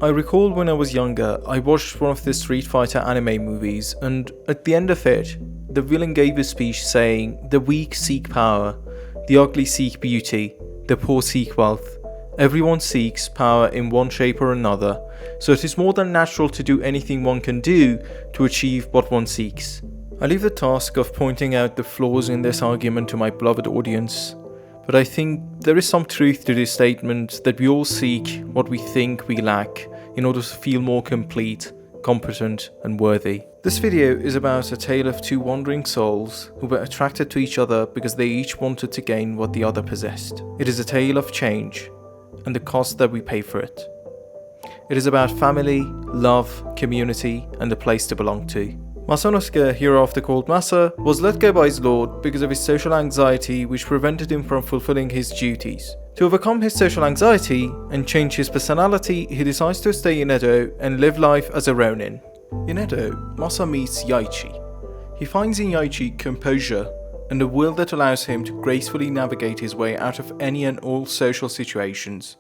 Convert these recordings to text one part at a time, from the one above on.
I recall when I was younger, I watched one of the Street Fighter anime movies, and at the end of it, the villain gave a speech saying, "The weak seek power, the ugly seek beauty, the poor seek wealth. Everyone seeks power in one shape or another, so it is more than natural to do anything one can do to achieve what one seeks." I leave the task of pointing out the flaws in this argument to my beloved audience, but I think there is some truth to this statement that we all seek what we think we lack in order to feel more complete, competent, and worthy. This video is about a tale of two wandering souls who were attracted to each other because they each wanted to gain what the other possessed. It is a tale of change and the cost that we pay for it. It is about family, love, community, and a place to belong to. Masanosuke, hereafter called Masa, was let go by his lord because of his social anxiety, which prevented him from fulfilling his duties. To overcome his social anxiety and change his personality, he decides to stay in Edo and live life as a ronin. In Edo, Masa meets Yaichi. He finds in Yaichi composure and a will that allows him to gracefully navigate his way out of any and all social situations.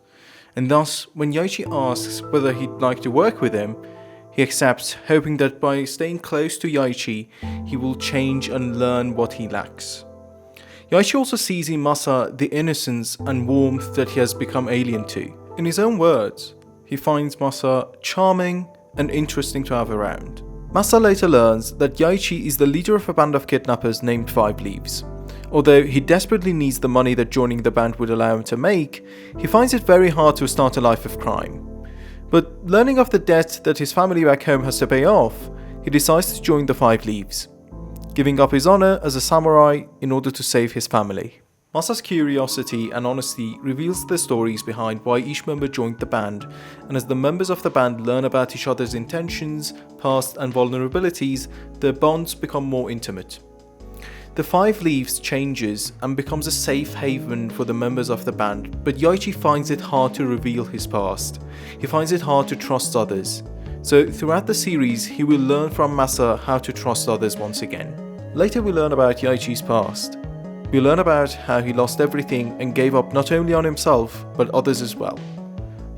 And thus, when Yaichi asks whether he'd like to work with him, he accepts, hoping that by staying close to Yaichi, he will change and learn what he lacks. Yaichi also sees in Masa the innocence and warmth that he has become alien to. In his own words, he finds Masa charming and interesting to have around. Masa later learns that Yaichi is the leader of a band of kidnappers named Five Leaves. Although he desperately needs the money that joining the band would allow him to make, he finds it very hard to start a life of crime. But learning of the debt that his family back home has to pay off, he decides to join the Five Leaves, giving up his honor as a samurai in order to save his family. Masa's curiosity and honesty reveals the stories behind why each member joined the band, and as the members of the band learn about each other's intentions, past and vulnerabilities, their bonds become more intimate. The Five Leaves changes and becomes a safe haven for the members of the band, but Yaichi finds it hard to reveal his past. He finds it hard to trust others. So throughout the series, he will learn from Masa how to trust others once again. Later we learn about Yaichi's past. We learn about how he lost everything and gave up not only on himself, but others as well.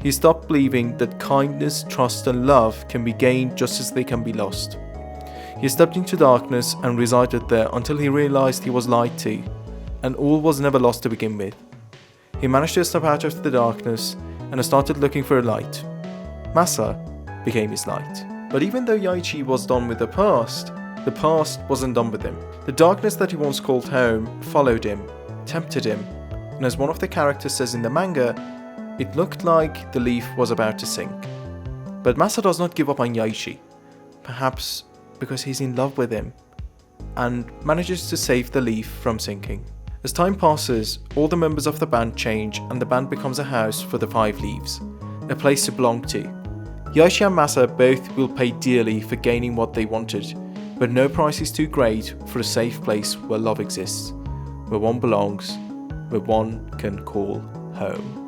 He stopped believing that kindness, trust and love can be gained just as they can be lost. He stepped into darkness and resided there until he realized he was lied to, and all was never lost to begin with. He managed to step out of the darkness and started looking for a light. Masa became his light. But even though Yaichi was done with the past wasn't done with him. The darkness that he once called home followed him, tempted him, and as one of the characters says in the manga, it looked like the leaf was about to sink. But Masa does not give up on Yaichi, perhaps because he's in love with him, and manages to save the leaf from sinking. As time passes, all the members of the band change and the band becomes a house for the Five Leaves, a place to belong to. Yaichi and Masa both will pay dearly for gaining what they wanted, but no price is too great for a safe place where love exists, where one belongs, where one can call home.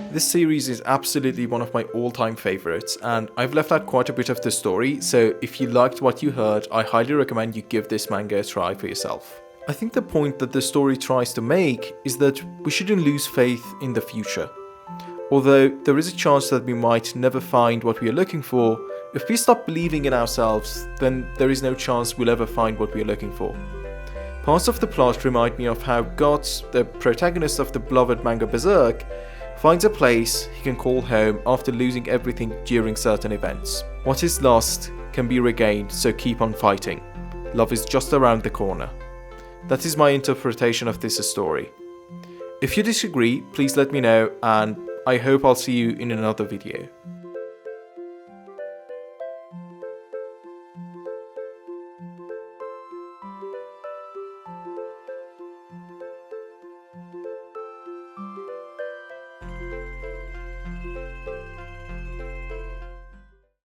This series is absolutely one of my all-time favorites, and I've left out quite a bit of the story, so if you liked what you heard, I highly recommend you give this manga a try for yourself. I think the point that the story tries to make is that we shouldn't lose faith in the future. Although there is a chance that we might never find what we are looking for, if we stop believing in ourselves, then there is no chance we'll ever find what we are looking for. Parts of the plot remind me of how Guts, the protagonist of the beloved manga Berserk, finds a place he can call home after losing everything during certain events. What is lost can be regained, so keep on fighting. Love is just around the corner. That is my interpretation of this story. If you disagree, please let me know, and I hope I'll see you in another video.